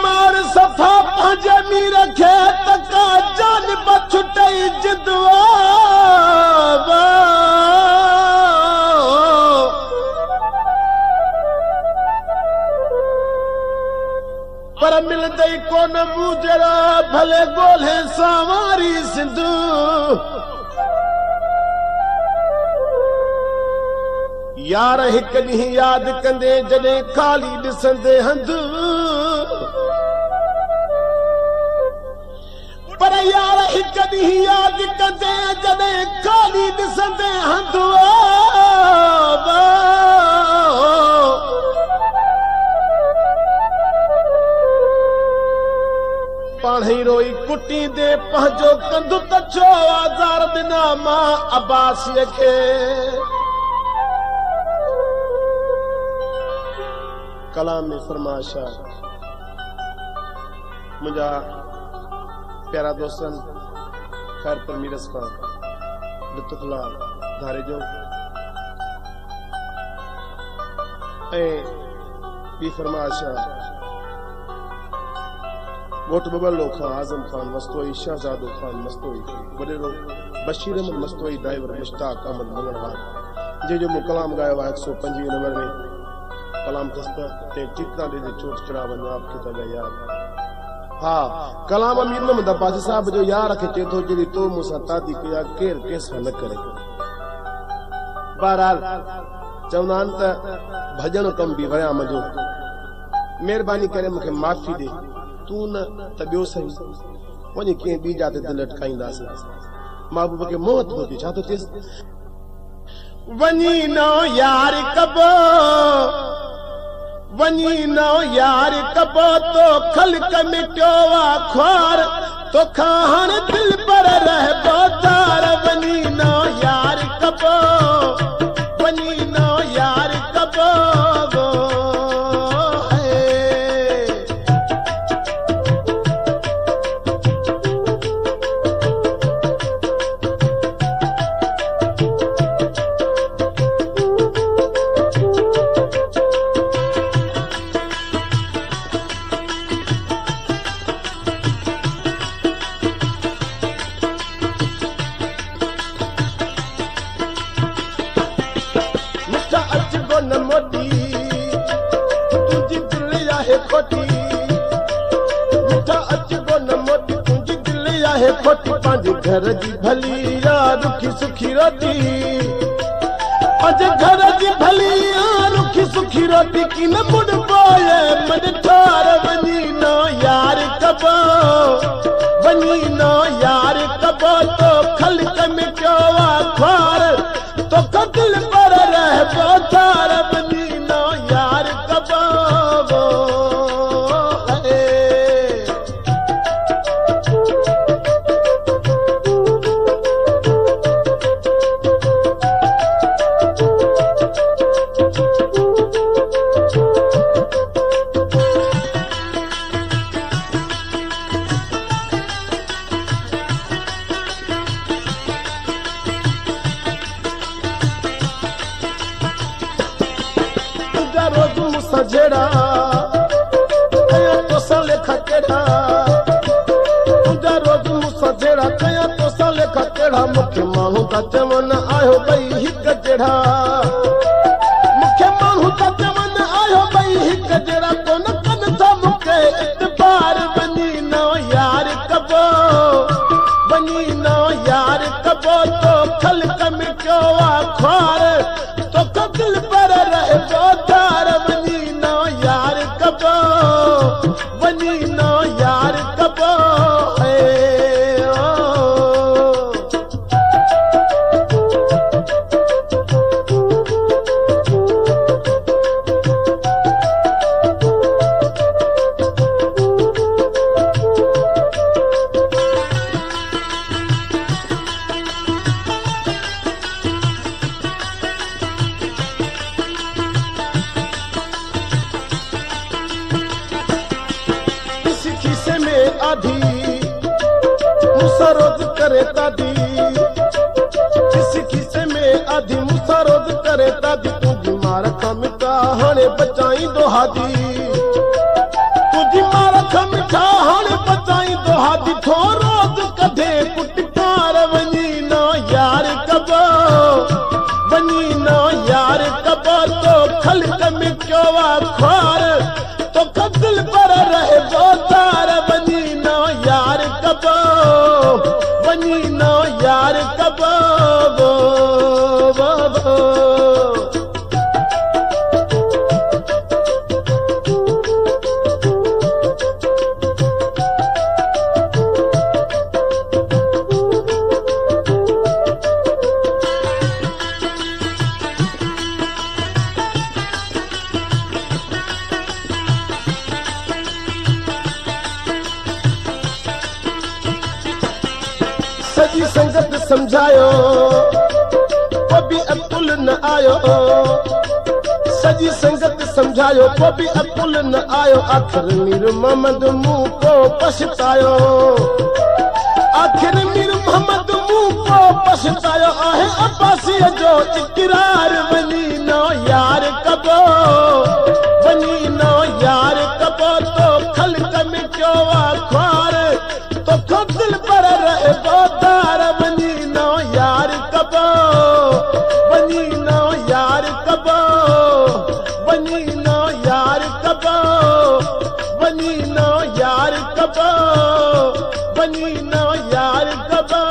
मार सफा पंहिंजे मी रखे तका जान बछुटई जिदवा पर मिलदई कोन मुजरा भले गोले सावारी सिंधु यार हिक ॾींहुं याद कंदे जॾहिं खाली ॾिसंदे हंधु पर यार हिक ॾींहुं याद कंदे जॾहिं खाली ॾिसंदे हंधु पाण ई रोई कुटी दे पंहिंजो कंदु त छो आज़ार ॾिना मां अब्बासीअ खे कलाम में फरमाशा मुझा प्यारा दोस्तन खैर पर मीरस का लुत्फुल्ला धारे जो B फरमाशा vote बबलो Khan Azam Khan Mastoi शहजादो Khan Mastoi वडेरो Bashir Ahmad Mastoi driver Mushtaq Ahmad मंगलवार जे जो कलाम गायो 125 नंबर में कलाम कस्ता ते टिकना दे चोट चढ़ा वना आपके तले यार हाँ कलाम अमीर न दबाजी साहब जो यार के चेतो जेडी तो मुसा तादी किया केर कैसा न करे बहरहाल चवनान त भजन कम भी वया मजो मेहरबानी करे मुखे माफी दे तू न त बियो सही वने के बी जाते दिल अटकाइंदास महबूब के मौत होती छा तो तेस वनी नो यार कबो वनी नो यार कबो तो खलक मिट्यो ख्वार तो खान दिल पर रह बोतार वनी नो यार कबो वनी नो यार कबो घर जी भली या रुखी सुखी रोटी अज घर जी भली या रुखी सुखी रोटी की न मुड़ पाए मन ठार वनी नो यार कबो वनी नो यार कबो तो खलक में क्यों ख्वार तो दिल पर रह बोतार वनी नो यार कबो सजड़ा कया तो साले खकेड़ा तुझा रोज मुसजड़ा कया तो साले खकेड़ा मुखे मानू का चमन आयो भई हिक जड़ा मुखे मानू का चमन आयो भई हिक जड़ा तो न कन था मुखे इतबार बनी नो यार कबो बनी नो यार कबो तो खलक में क्यों ख्वार तो दिल पर रहे बोतार वनी नो यार कबो वनी नो यार कबो आधी मुसरोज करे दादी किसी खिसे में आधी मुसरोज करे दादी तुझी मार खमिता हने बचाई दो हादी तुझी मार खलक में क्यों ख्वार तो दिल पर रहे दो तार बनी ना यार कबो बनी ना यार कबो सजी संगत समझायो को भी अकुल न आयो सजी संगत समझायो को भी अकुल न आयो आखिर मीर मोहम्मद मुंह को पछतायो आखिर मीर मोहम्मद मुंह को पछतायो आहे अब्बासी जो इकरार बनी नो यार कबो बनी नो यार कबो तो खलक में क्यों ख्वार तो दिल पर रहे दो तार बनी नो यार कबो बनी नो यार कबो बनी नो यार कबो बनी नो यार कबो बनी नो यार कबो